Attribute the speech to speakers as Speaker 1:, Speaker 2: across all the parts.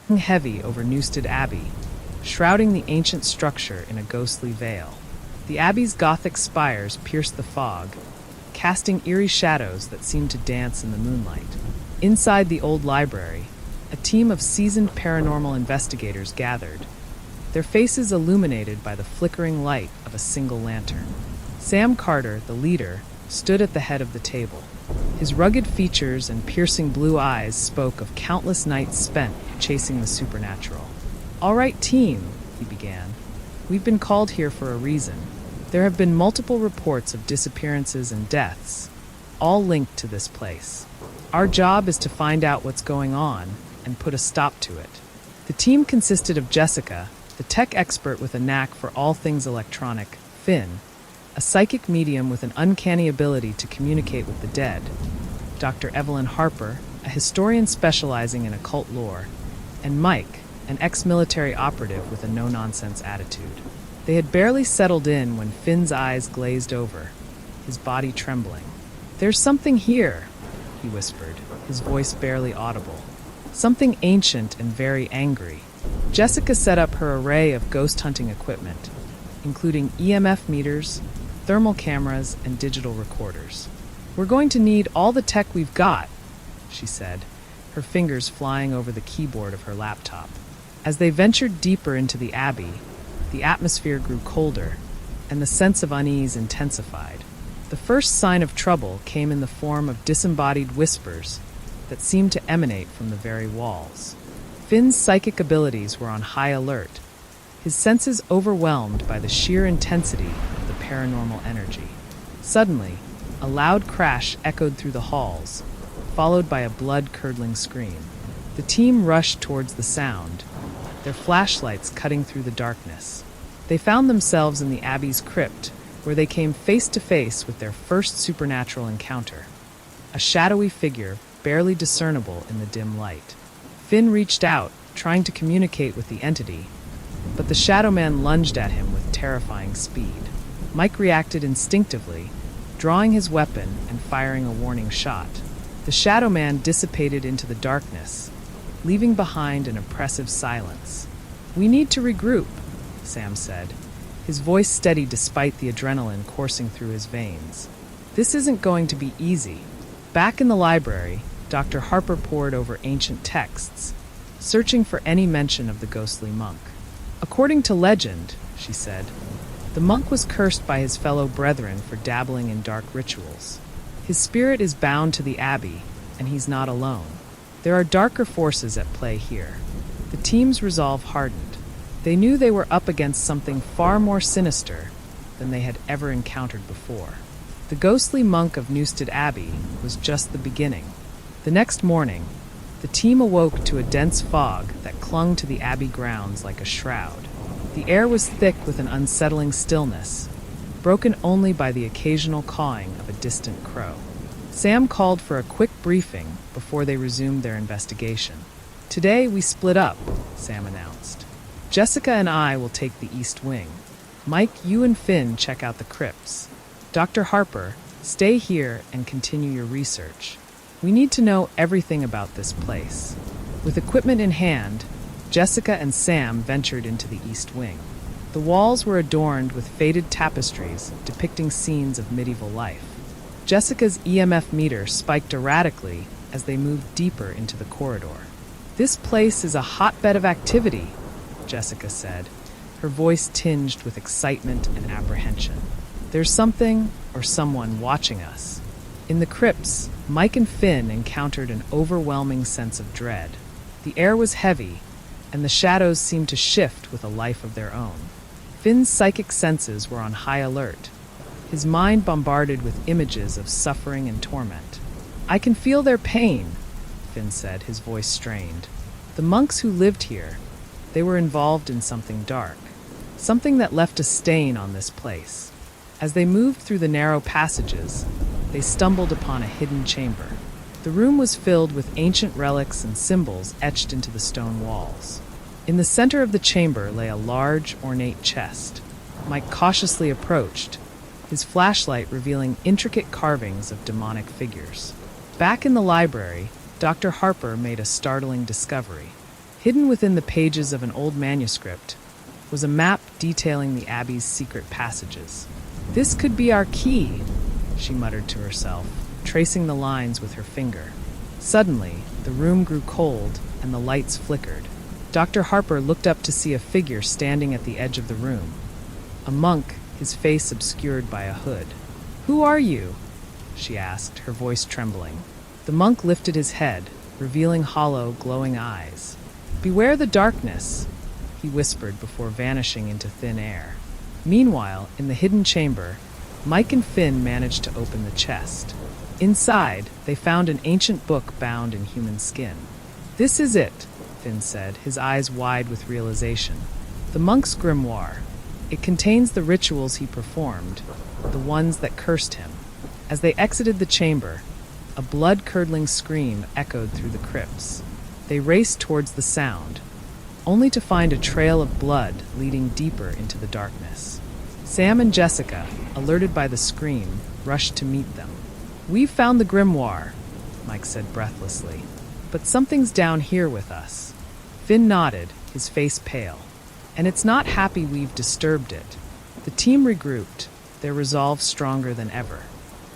Speaker 1: hung heavy over Newstead Abbey, shrouding the ancient structure in a ghostly veil. The abbey's Gothic spires pierced the fog, casting eerie shadows that seemed to dance in the moonlight. Inside the old library, a team of seasoned paranormal investigators gathered, their faces illuminated by the flickering light of a single lantern. Sam Carter, the leader, stood at the head of the table. His rugged features and piercing blue eyes spoke of countless nights spent chasing the supernatural. "All right, team," he began. "We've been called here for a reason. There have been multiple reports of disappearances and deaths, all linked to this place. Our job is to find out what's going on and put a stop to it." The team consisted of Jessica, the tech expert with a knack for all things electronic, Finn, a psychic medium with an uncanny ability to communicate with the dead, Dr. Evelyn Harper, a historian specializing in occult lore, and Mike, an ex-military operative with a no-nonsense attitude. They had barely settled in when Finn's eyes glazed over, his body trembling. "There's something here," he whispered, his voice barely audible. "Something ancient and very angry." Jessica set up her array of ghost hunting equipment, including EMF meters, thermal cameras, and digital recorders. "We're going to need all the tech we've got," she said, her fingers flying over the keyboard of her laptop. As they ventured deeper into the abbey, the atmosphere grew colder, and the sense of unease intensified. The first sign of trouble came in the form of disembodied whispers that seemed to emanate from the very walls. Finn's psychic abilities were on high alert, his senses overwhelmed by the sheer intensity of the paranormal energy. Suddenly, a loud crash echoed through the halls, followed by a blood-curdling scream. The team rushed towards the sound, their flashlights cutting through the darkness. They found themselves in the abbey's crypt, where they came face to face with their first supernatural encounter. A shadowy figure, barely discernible in the dim light. Finn reached out, trying to communicate with the entity, but the Shadow Man lunged at him with terrifying speed. Mike reacted instinctively, drawing his weapon and firing a warning shot. The Shadow Man dissipated into the darkness, leaving behind an oppressive silence. "We need to regroup," Sam said, his voice steady despite the adrenaline coursing through his veins. "This isn't going to be easy." Back in the library, Dr. Harper pored over ancient texts, searching for any mention of the ghostly monk. "According to legend," she said, "the monk was cursed by his fellow brethren for dabbling in dark rituals. His spirit is bound to the abbey, and he's not alone. There are darker forces at play here." The team's resolve hardened. They knew they were up against something far more sinister than they had ever encountered before. The ghostly monk of Newstead Abbey was just the beginning. The next morning, the team awoke to a dense fog that clung to the abbey grounds like a shroud. The air was thick with an unsettling stillness, broken only by the occasional cawing of a distant crow. Sam called for a quick briefing before they resumed their investigation. "Today we split up," Sam announced. "Jessica and I will take the east wing. Mike, you and Finn check out the crypts. Dr. Harper, stay here and continue your research. We need to know everything about this place." With equipment in hand, Jessica and Sam ventured into the east wing. The walls were adorned with faded tapestries depicting scenes of medieval life. Jessica's EMF meter spiked erratically as they moved deeper into the corridor. "This place is a hotbed of activity," Jessica said, her voice tinged with excitement and apprehension. "There's something or someone watching us." In the crypts, Mike and Finn encountered an overwhelming sense of dread. The air was heavy, and the shadows seemed to shift with a life of their own. Finn's psychic senses were on high alert, his mind bombarded with images of suffering and torment. "I can feel their pain," Finn said, his voice strained. "The monks who lived here, they were involved in something dark, something that left a stain on this place." As they moved through the narrow passages, they stumbled upon a hidden chamber. The room was filled with ancient relics and symbols etched into the stone walls. In the center of the chamber lay a large, ornate chest. Mike cautiously approached, his flashlight revealing intricate carvings of demonic figures. Back in the library, Dr. Harper made a startling discovery. Hidden within the pages of an old manuscript was a map detailing the Abbey's secret passages. "This could be our key," she muttered to herself, tracing the lines with her finger. Suddenly, the room grew cold and the lights flickered. Dr. Harper looked up to see a figure standing at the edge of the room. A monk, his face obscured by a hood. "Who are you?" she asked, her voice trembling. The monk lifted his head, revealing hollow, glowing eyes. "Beware the darkness," he whispered before vanishing into thin air. Meanwhile, in the hidden chamber, Mike and Finn managed to open the chest. Inside, they found an ancient book bound in human skin. "This is it," Finn said, his eyes wide with realization. "The monk's grimoire. It contains the rituals he performed, the ones that cursed him." As they exited the chamber, a blood-curdling scream echoed through the crypts. They raced towards the sound, only to find a trail of blood leading deeper into the darkness. Sam and Jessica, alerted by the scream, rushed to meet them. "We've found the grimoire," Mike said breathlessly. "But something's down here with us." Finn nodded, his face pale. "And it's not happy we've disturbed it." The team regrouped, their resolve stronger than ever.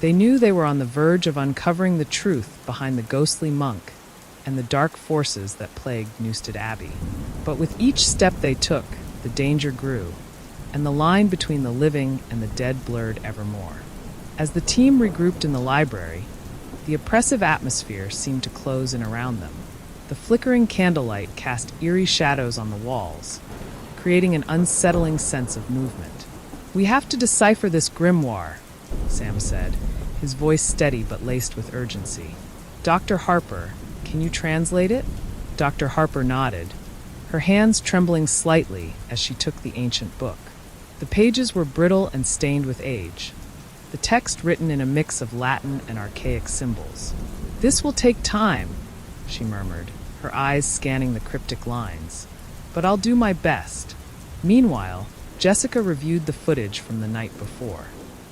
Speaker 1: They knew they were on the verge of uncovering the truth behind the ghostly monk and the dark forces that plagued Newstead Abbey. But with each step they took, the danger grew, and the line between the living and the dead blurred ever more. As the team regrouped in the library, the oppressive atmosphere seemed to close in around them. The flickering candlelight cast eerie shadows on the walls, creating an unsettling sense of movement. "We have to decipher this grimoire," Sam said, his voice steady but laced with urgency. "Dr. Harper, can you translate it?" Dr. Harper nodded, her hands trembling slightly as she took the ancient book. The pages were brittle and stained with age, the text written in a mix of Latin and archaic symbols. "This will take time," she murmured, her eyes scanning the cryptic lines. "But I'll do my best." Meanwhile, Jessica reviewed the footage from the night before.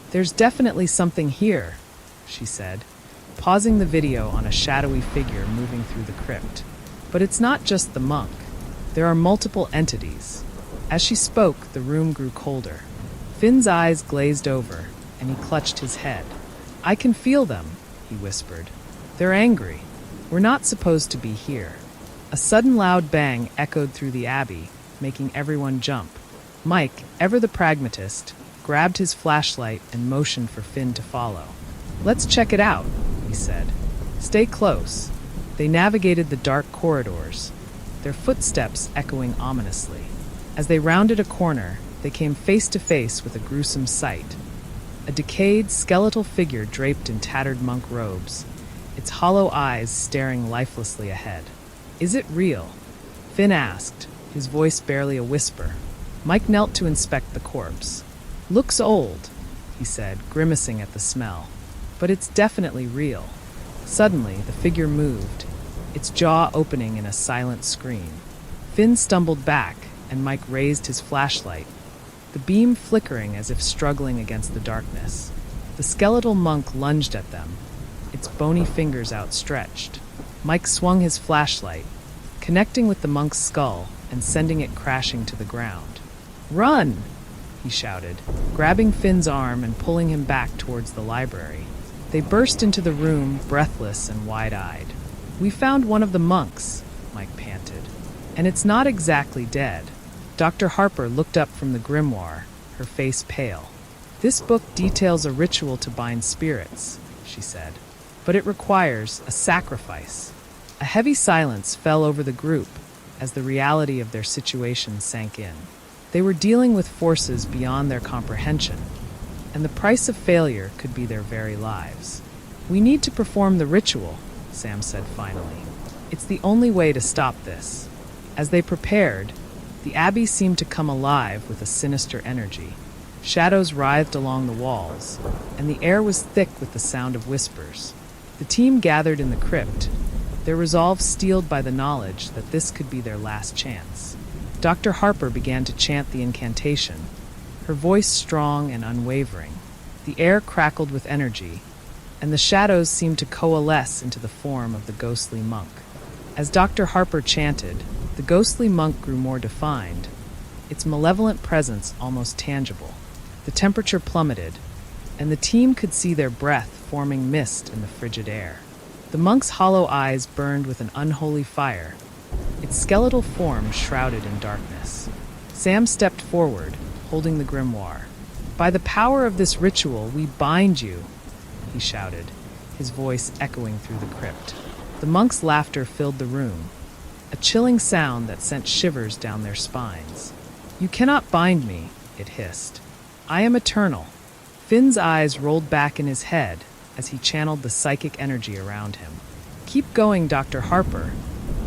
Speaker 1: "There's definitely something here," she said, pausing the video on a shadowy figure moving through the crypt. "But it's not just the monk. There are multiple entities." As she spoke, the room grew colder. Finn's eyes glazed over, and he clutched his head. "I can feel them," he whispered. "They're angry. We're not supposed to be here." A sudden loud bang echoed through the abbey, making everyone jump. Mike, ever the pragmatist, grabbed his flashlight and motioned for Finn to follow. "Let's check it out," he said. "Stay close." They navigated the dark corridors, their footsteps echoing ominously. As they rounded a corner, they came face to face with a gruesome sight. A decayed, skeletal figure draped in tattered monk robes, its hollow eyes staring lifelessly ahead. "Is it real?" Finn asked, his voice barely a whisper. Mike knelt to inspect the corpse. "Looks old," he said, grimacing at the smell. "But it's definitely real." Suddenly, the figure moved, its jaw opening in a silent scream. Finn stumbled back, and Mike raised his flashlight, the beam flickering as if struggling against the darkness. The skeletal monk lunged at them, its bony fingers outstretched. Mike swung his flashlight, connecting with the monk's skull and sending it crashing to the ground. "Run!" he shouted, grabbing Finn's arm and pulling him back towards the library. They burst into the room, breathless and wide-eyed. "We found one of the monks," Mike panted. "And it's not exactly dead." Dr. Harper looked up from the grimoire, her face pale. "This book details a ritual to bind spirits," she said. "But it requires a sacrifice." A heavy silence fell over the group as the reality of their situation sank in. They were dealing with forces beyond their comprehension, and the price of failure could be their very lives. "We need to perform the ritual," Sam said finally. "It's the only way to stop this." As they prepared, the abbey seemed to come alive with a sinister energy. Shadows writhed along the walls, and the air was thick with the sound of whispers. The team gathered in the crypt, their resolve steeled by the knowledge that this could be their last chance. Dr. Harper began to chant the incantation, her voice strong and unwavering. The air crackled with energy, and the shadows seemed to coalesce into the form of the ghostly monk. As Dr. Harper chanted, The ghostly monk grew more defined, its malevolent presence almost tangible. The temperature plummeted, and the team could see their breath forming mist in the frigid air. The monk's hollow eyes burned with an unholy fire, its skeletal form shrouded in darkness. Sam stepped forward, holding the grimoire. "By the power of this ritual, we bind you," he shouted, his voice echoing through the crypt. The monk's laughter filled the room, a chilling sound that sent shivers down their spines. "You cannot bind me," it hissed. "I am eternal." Finn's eyes rolled back in his head as he channeled the psychic energy around him. "Keep going, Dr. Harper,"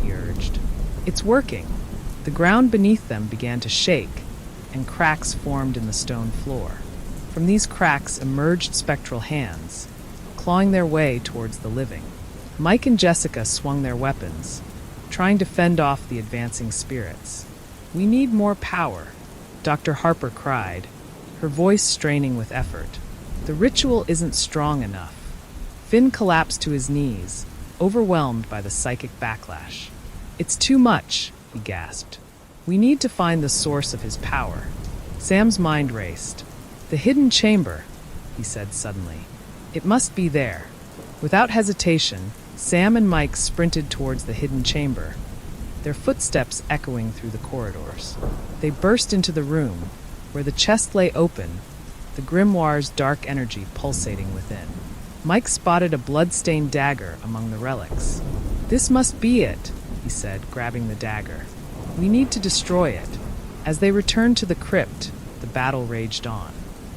Speaker 1: he urged. "It's working." The ground beneath them began to shake, and cracks formed in the stone floor. From these cracks emerged spectral hands, clawing their way towards the living. Mike and Jessica swung their weapons, trying to fend off the advancing spirits. "We need more power," Dr. Harper cried, her voice straining with effort. "The ritual isn't strong enough." Finn collapsed to his knees, overwhelmed by the psychic backlash. "It's too much," he gasped. "We need to find the source of his power." Sam's mind raced. "The hidden chamber," he said suddenly. "It must be there." Without hesitation, Sam and Mike sprinted towards the hidden chamber, their footsteps echoing through the corridors. They burst into the room, where the chest lay open, the grimoire's dark energy pulsating within. Mike spotted a blood-stained dagger among the relics. "This must be it," he said, grabbing the dagger. "We need to destroy it." As they returned to the crypt, the battle raged on.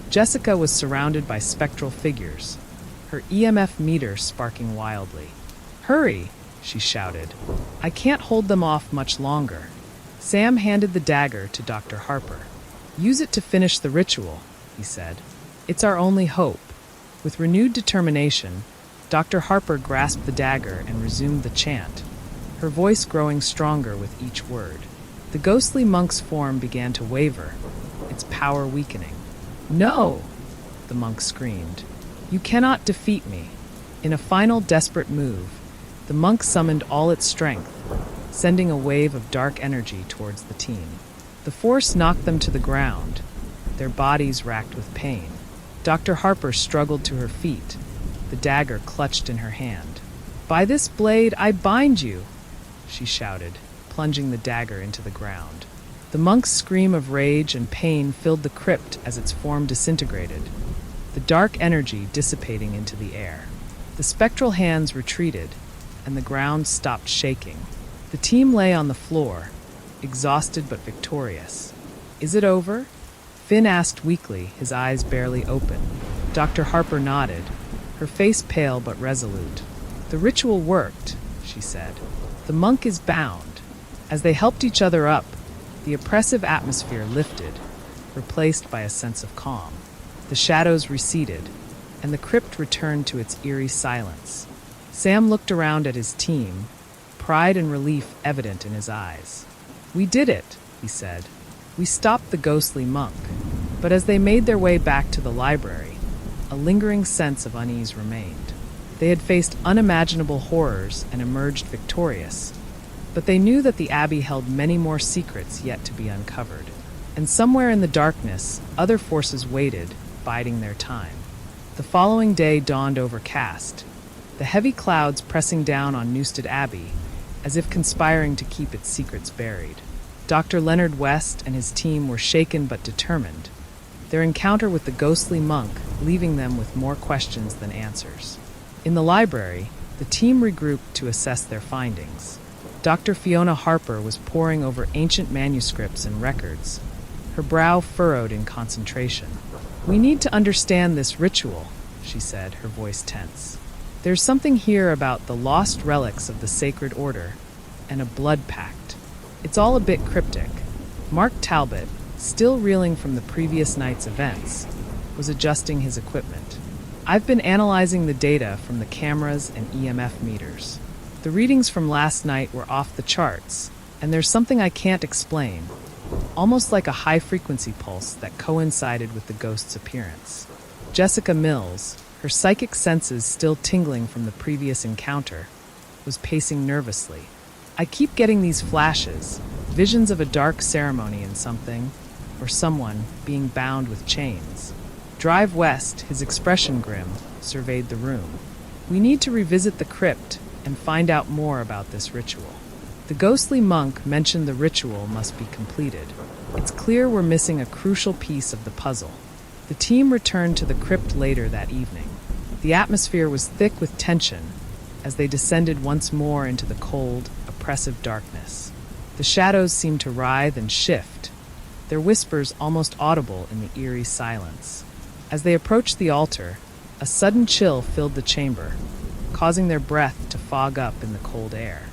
Speaker 1: Jessica was surrounded by spectral figures, her EMF meter sparking wildly. "Hurry!" she shouted. "I can't hold them off much longer." Sam handed the dagger to Dr. Harper. "Use it to finish the ritual," he said. "It's our only hope." With renewed determination, Dr. Harper grasped the dagger and resumed the chant, her voice growing stronger with each word. The ghostly monk's form began to waver, its power weakening. "No!" the monk screamed. "You cannot defeat me." In a final desperate move, the monk summoned all its strength, sending a wave of dark energy towards the team. The force knocked them to the ground, their bodies racked with pain. Dr. Harper struggled to her feet, the dagger clutched in her hand. "By this blade I bind you," she shouted, plunging the dagger into the ground. The monk's scream of rage and pain filled the crypt as its form disintegrated, the dark energy dissipating into the air. The spectral hands retreated, and the ground stopped shaking. The team lay on the floor, exhausted but victorious. "Is it over?" Finn asked weakly, his eyes barely open. Dr. Harper nodded, her face pale but resolute. "The ritual worked," she said. "The monk is bound." As they helped each other up, the oppressive atmosphere lifted, replaced by a sense of calm. The shadows receded, and the crypt returned to its eerie silence. Sam looked around at his team, pride and relief evident in his eyes. "We did it," he said. "We stopped the ghostly monk." But as they made their way back to the library, a lingering sense of unease remained. They had faced unimaginable horrors and emerged victorious, but they knew that the Abbey held many more secrets yet to be uncovered. And somewhere in the darkness, other forces waited, biding their time. The following day dawned overcast, the heavy clouds pressing down on Newstead Abbey, as if conspiring to keep its secrets buried. Dr. Leonard West and his team were shaken but determined, their encounter with the ghostly monk leaving them with more questions than answers. In the library, the team regrouped to assess their findings. Dr. Fiona Harper was poring over ancient manuscripts and records, her brow furrowed in concentration. "We need to understand this ritual," she said, her voice tense. "There's something here about the lost relics of the sacred order and a blood pact. It's all a bit cryptic." Mark Talbot, still reeling from the previous night's events, was adjusting his equipment. "I've been analyzing the data from the cameras and EMF meters. The readings from last night were off the charts, and there's something I can't explain, almost like a high-frequency pulse that coincided with the ghost's appearance." Jessica Mills, her psychic senses still tingling from the previous encounter, was pacing nervously. I keep getting these flashes, visions of a dark ceremony and something, or someone, being bound with chains. Drive west, his expression grim, surveyed the room. We need to revisit the crypt and find out more about this ritual. The ghostly monk mentioned the ritual must be completed. It's clear we're missing a crucial piece of the puzzle. The team returned to the crypt later that evening. The atmosphere was thick with tension as they descended once more into the cold, oppressive darkness. The shadows seemed to writhe and shift, their whispers almost audible in the eerie silence. As they approached the altar, a sudden chill filled the chamber, causing their breath to fog up in the cold air.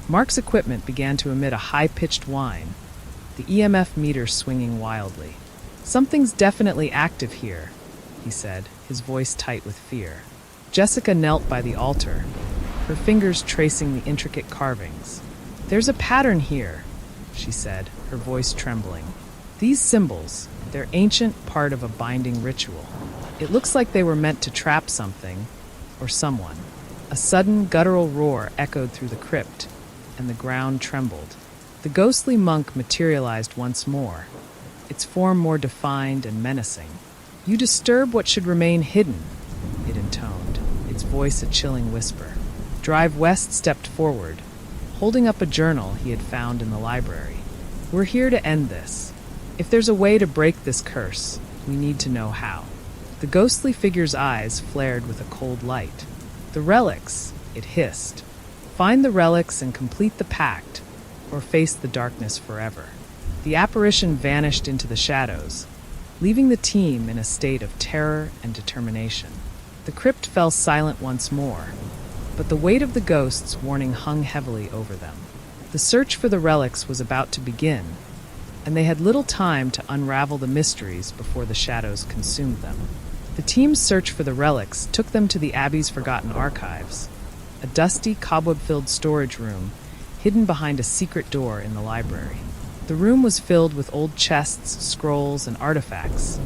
Speaker 1: Mark's equipment began to emit a high-pitched whine, the EMF meter swinging wildly. "Something's definitely active here," he said, his voice tight with fear. Jessica knelt by the altar, her fingers tracing the intricate carvings. "There's a pattern here," she said, her voice trembling. "These symbols, they're ancient, part of a binding ritual. It looks like they were meant to trap something, or someone." A sudden, guttural roar echoed through the crypt, and the ground trembled. The ghostly monk materialized once more, its form more defined and menacing. "You disturb what should remain hidden," it intoned, its voice a chilling whisper. Drive West stepped forward, holding up a journal he had found in the library. "We're here to end this. If there's a way to break this curse, we need to know how." The ghostly figure's eyes flared with a cold light. "The relics," it hissed. "Find the relics and complete the pact, or face the darkness forever." The apparition vanished into the shadows, leaving the team in a state of terror and determination. The crypt fell silent once more, but the weight of the ghost's warning hung heavily over them. The search for the relics was about to begin, and they had little time to unravel the mysteries before the shadows consumed them. The team's search for the relics took them to the Abbey's forgotten archives, a dusty, cobweb-filled storage room hidden behind a secret door in the library. The room was filled with old chests, scrolls, and artifacts,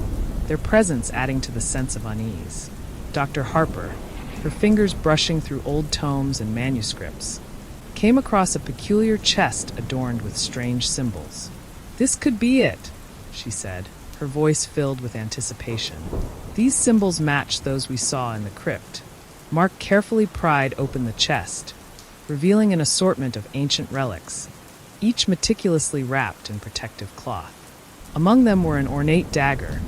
Speaker 1: their presence adding to the sense of unease. Dr. Harper, her fingers brushing through old tomes and manuscripts, came across a peculiar chest adorned with strange symbols. "This could be it," she said, her voice filled with anticipation. "These symbols match those we saw in the crypt." Mark carefully pried open the chest, revealing an assortment of ancient relics, each meticulously wrapped in protective cloth. Among them were an ornate dagger,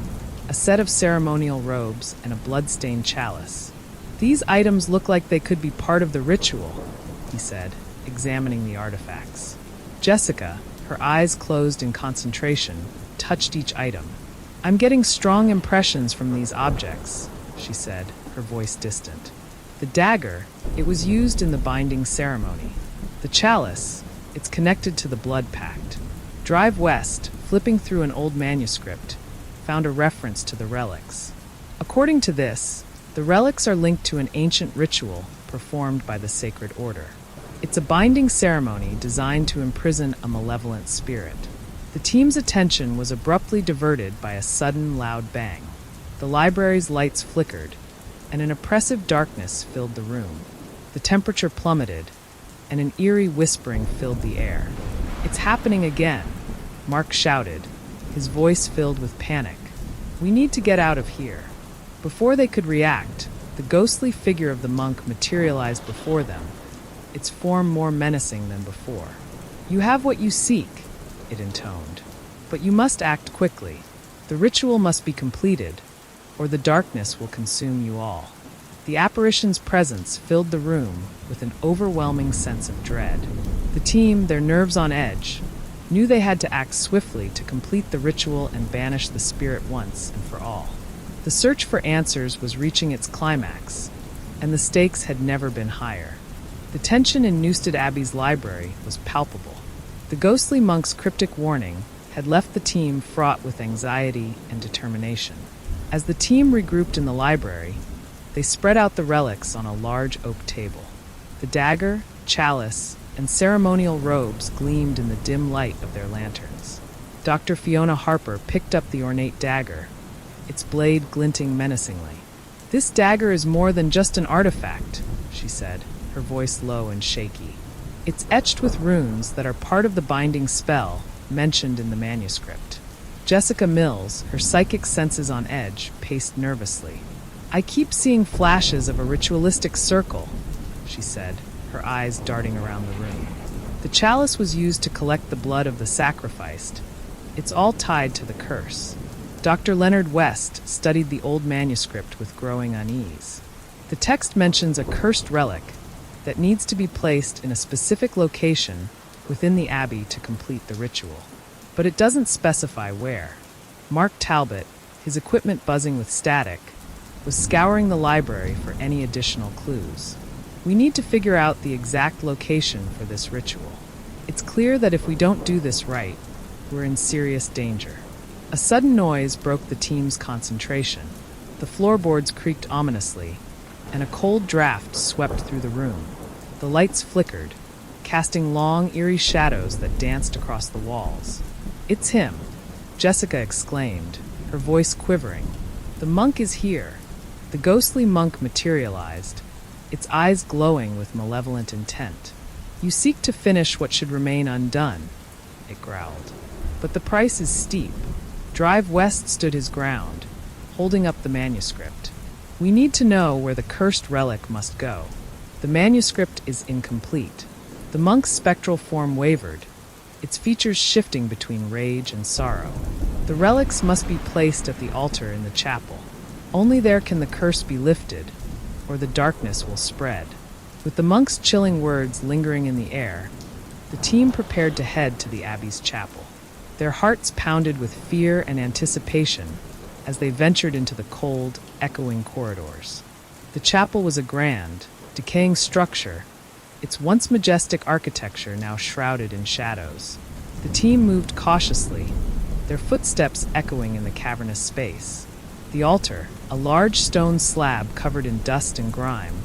Speaker 1: a set of ceremonial robes, and a blood-stained chalice. "These items look like they could be part of the ritual," he said, examining the artifacts. Jessica, her eyes closed in concentration, touched each item. "I'm getting strong impressions from these objects," she said, her voice distant. "The dagger, it was used in the binding ceremony. The chalice, it's connected to the blood pact." Drive West, flipping through an old manuscript, found a reference to the relics. According to this, the relics are linked to an ancient ritual performed by the Sacred Order. It's a binding ceremony designed to imprison a malevolent spirit. The team's attention was abruptly diverted by a sudden loud bang. The library's lights flickered, and an oppressive darkness filled the room. The temperature plummeted, and an eerie whispering filled the air. "It's happening again," Mark shouted, his voice filled with panic. "We need to get out of here." Before they could react, the ghostly figure of the monk materialized before them, its form more menacing than before. "You have what you seek," it intoned, "but you must act quickly. The ritual must be completed, or the darkness will consume you all." The apparition's presence filled the room with an overwhelming sense of dread. The team, their nerves on edge, knew they had to act swiftly to complete the ritual and banish the spirit once and for all. The search for answers was reaching its climax, and the stakes had never been higher. The tension in Newstead Abbey's library was palpable. The ghostly monk's cryptic warning had left the team fraught with anxiety and determination. As the team regrouped in the library, they spread out the relics on a large oak table. The dagger, chalice, and ceremonial robes gleamed in the dim light of their lanterns. Dr. Fiona Harper picked up the ornate dagger, its blade glinting menacingly. "This dagger is more than just an artifact," she said, her voice low and shaky. It's etched with runes that are part of the binding spell mentioned in the manuscript. Jessica Mills, her psychic senses on edge, paced nervously. "I keep seeing flashes of a ritualistic circle," she said, her eyes darting around the room. "The chalice was used to collect the blood of the sacrificed. It's all tied to the curse." Dr. Leonard West studied the old manuscript with growing unease. The text mentions a cursed relic that needs to be placed in a specific location within the abbey to complete the ritual. But it doesn't specify where. Mark Talbot, his equipment buzzing with static, was scouring the library for any additional clues. "We need to figure out the exact location for this ritual. It's clear that if we don't do this right, we're in serious danger." A sudden noise broke the team's concentration. The floorboards creaked ominously, and a cold draft swept through the room. The lights flickered, casting long, eerie shadows that danced across the walls. "It's him," Jessica exclaimed, her voice quivering. "The monk is here." The ghostly monk materialized, its eyes glowing with malevolent intent. "You seek to finish what should remain undone," it growled. "But the price is steep." Drive West stood his ground, holding up the manuscript. "We need to know where the cursed relic must go. The manuscript is incomplete." The monk's spectral form wavered, its features shifting between rage and sorrow. "The relics must be placed at the altar in the chapel. Only there can the curse be lifted, or the darkness will spread." With the monk's chilling words lingering in the air, the team prepared to head to the abbey's chapel. Their hearts pounded with fear and anticipation as they ventured into the cold, echoing corridors. The chapel was a grand, decaying structure, its once majestic architecture now shrouded in shadows. The team moved cautiously, their footsteps echoing in the cavernous space. The altar, a large stone slab covered in dust and grime,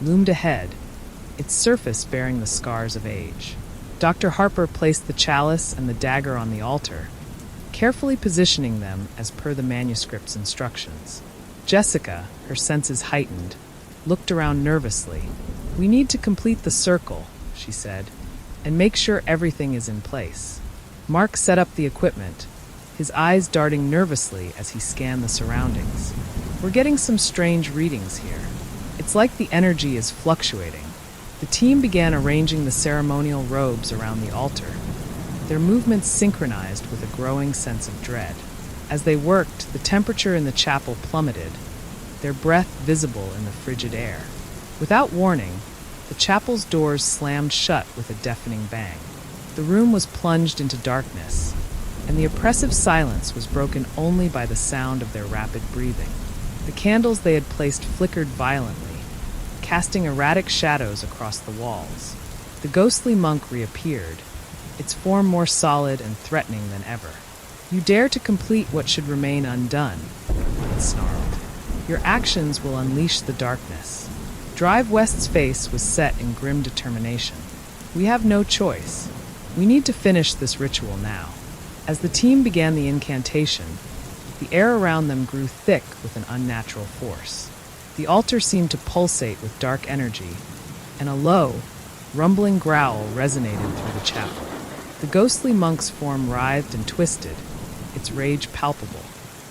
Speaker 1: loomed ahead, its surface bearing the scars of age. Dr. Harper placed the chalice and the dagger on the altar, carefully positioning them as per the manuscript's instructions. Jessica, her senses heightened, looked around nervously. "We need to complete the circle," she said, "and make sure everything is in place." Mark set up the equipment, his eyes darting nervously as he scanned the surroundings. "We're getting some strange readings here. It's like the energy is fluctuating." The team began arranging the ceremonial robes around the altar, their movements synchronized with a growing sense of dread. As they worked, the temperature in the chapel plummeted, their breath visible in the frigid air. Without warning, the chapel's doors slammed shut with a deafening bang. The room was plunged into darkness, and the oppressive silence was broken only by the sound of their rapid breathing. The candles they had placed flickered violently, casting erratic shadows across the walls. The ghostly monk reappeared, its form more solid and threatening than ever. "You dare to complete what should remain undone," it snarled. "Your actions will unleash the darkness." Drive West's face was set in grim determination. "We have no choice. We need to finish this ritual now." As the team began the incantation, the air around them grew thick with an unnatural force. The altar seemed to pulsate with dark energy, and a low, rumbling growl resonated through the chapel. The ghostly monk's form writhed and twisted, its rage palpable.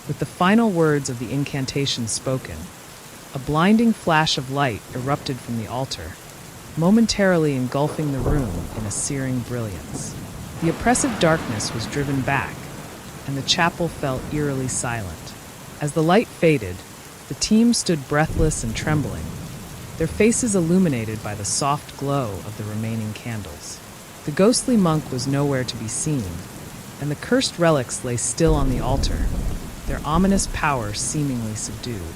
Speaker 1: With the final words of the incantation spoken, a blinding flash of light erupted from the altar, momentarily engulfing the room in a searing brilliance. The oppressive darkness was driven back, and the chapel fell eerily silent. As the light faded, the team stood breathless and trembling, their faces illuminated by the soft glow of the remaining candles. The ghostly monk was nowhere to be seen, and the cursed relics lay still on the altar, their ominous power seemingly subdued.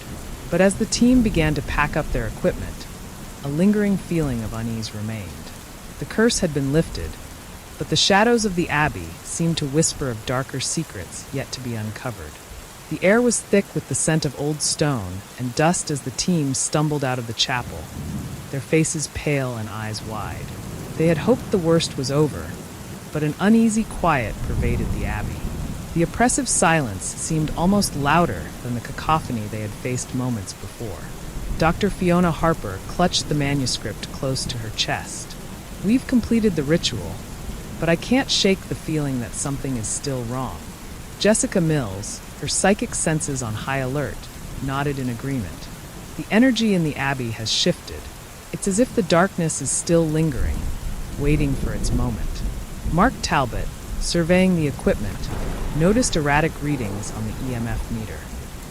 Speaker 1: But as the team began to pack up their equipment, a lingering feeling of unease remained. The curse had been lifted, but the shadows of the abbey seemed to whisper of darker secrets yet to be uncovered. The air was thick with the scent of old stone and dust as the team stumbled out of the chapel, their faces pale and eyes wide. They had hoped the worst was over, but an uneasy quiet pervaded the abbey. The oppressive silence seemed almost louder than the cacophony they had faced moments before. Dr. Fiona Harper clutched the manuscript close to her chest, We've completed the ritual, but I can't shake the feeling that something is still wrong. Jessica Mills, her psychic senses on high alert, nodded in agreement. The energy in the Abbey has shifted. It's as if the darkness is still lingering, waiting for its moment. Mark Talbot, surveying the equipment, noticed erratic readings on the EMF meter.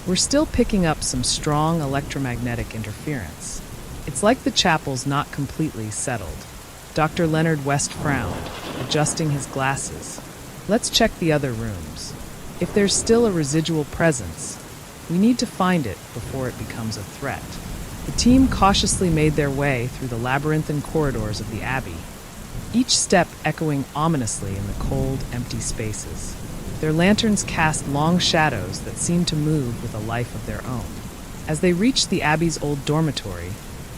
Speaker 1: We're still picking up some strong electromagnetic interference. It's like the chapel's not completely settled. Dr. Leonard West frowned, adjusting his glasses. Let's check the other rooms. If there's still a residual presence, we need to find it before it becomes a threat. The team cautiously made their way through the labyrinthine corridors of the Abbey, each step echoing ominously in the cold, empty spaces. Their lanterns cast long shadows that seemed to move with a life of their own. As they reached the Abbey's old dormitory,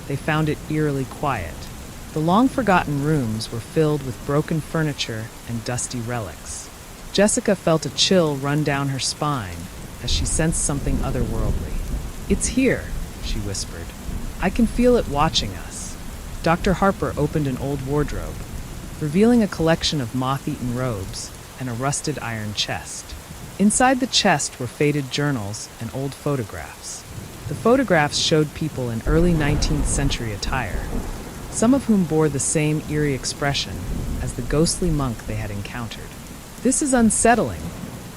Speaker 1: they found it eerily quiet. The long-forgotten rooms were filled with broken furniture and dusty relics. Jessica felt a chill run down her spine as she sensed something otherworldly. "It's here," she whispered. "I can feel it watching us." Dr. Harper opened an old wardrobe, revealing a collection of moth-eaten robes and a rusted iron chest. Inside the chest were faded journals and old photographs. The photographs showed people in early 19th century attire, some of whom bore the same eerie expression as the ghostly monk they had encountered. "This is unsettling,"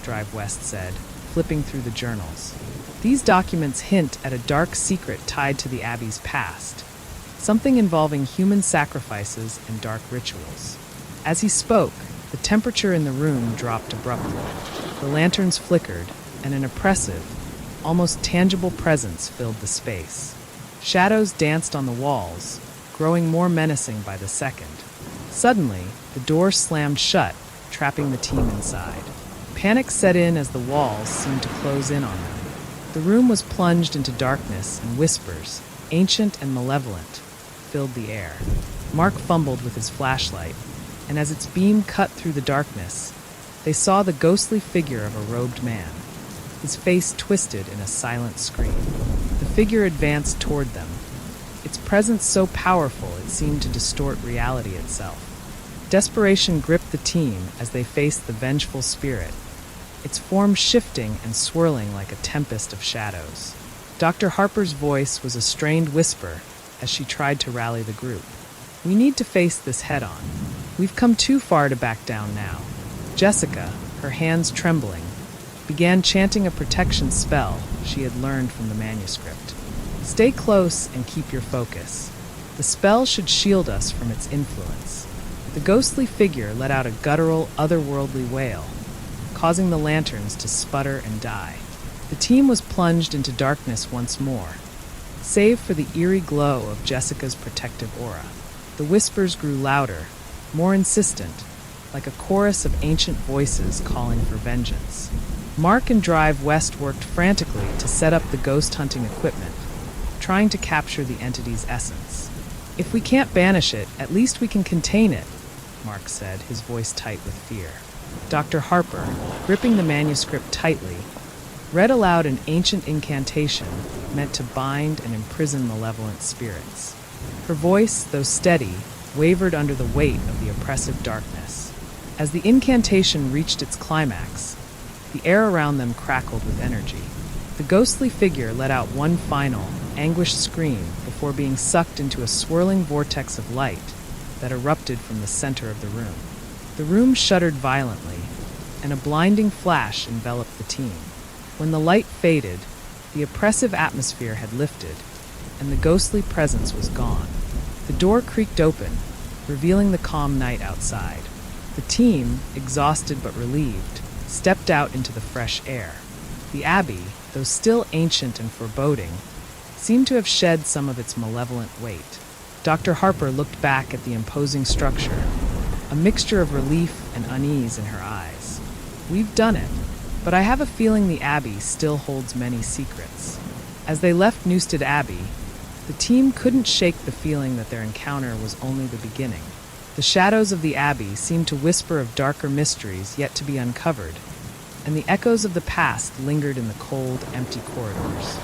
Speaker 1: Drive West said, flipping through the journals. "These documents hint at a dark secret tied to the Abbey's past, something involving human sacrifices and dark rituals." As he spoke, the temperature in the room dropped abruptly. The lanterns flickered, and an oppressive, almost tangible presence filled the space. Shadows danced on the walls, growing more menacing by the second. Suddenly, the door slammed shut, trapping the team inside. Panic set in as the walls seemed to close in on them. The room was plunged into darkness, and whispers, ancient and malevolent, filled the air. Mark fumbled with his flashlight, and as its beam cut through the darkness, they saw the ghostly figure of a robed man. His face twisted in a silent scream. The figure advanced toward them, its presence so powerful it seemed to distort reality itself. Desperation gripped the team as they faced the vengeful spirit, its form shifting and swirling like a tempest of shadows. Dr. Harper's voice was a strained whisper as she tried to rally the group. "We need to face this head-on. We've come too far to back down now." Jessica, her hands trembling, began chanting a protection spell she had learned from the manuscript. "Stay close and keep your focus. The spell should shield us from its influence." The ghostly figure let out a guttural, otherworldly wail, causing the lanterns to sputter and die. The team was plunged into darkness once more, save for the eerie glow of Jessica's protective aura. The whispers grew louder, more insistent, like a chorus of ancient voices calling for vengeance. Mark and Drive West worked frantically to set up the ghost-hunting equipment, trying to capture the entity's essence. "If we can't banish it, at least we can contain it," Mark said, his voice tight with fear. Dr. Harper, gripping the manuscript tightly, read aloud an ancient incantation meant to bind and imprison malevolent spirits. Her voice, though steady, wavered under the weight of the oppressive darkness. As the incantation reached its climax, the air around them crackled with energy. The ghostly figure let out one final, anguished scream before being sucked into a swirling vortex of light that erupted from the center of the room. The room shuddered violently, and a blinding flash enveloped the team. When the light faded, the oppressive atmosphere had lifted, and the ghostly presence was gone. The door creaked open, revealing the calm night outside. The team, exhausted but relieved, stepped out into the fresh air. The Abbey, though still ancient and foreboding, seemed to have shed some of its malevolent weight. Dr. Harper looked back at the imposing structure, a mixture of relief and unease in her eyes. "We've done it, but I have a feeling the Abbey still holds many secrets." As they left Newstead Abbey, the team couldn't shake the feeling that their encounter was only the beginning. The shadows of the Abbey seemed to whisper of darker mysteries yet to be uncovered, and the echoes of the past lingered in the cold, empty corridors.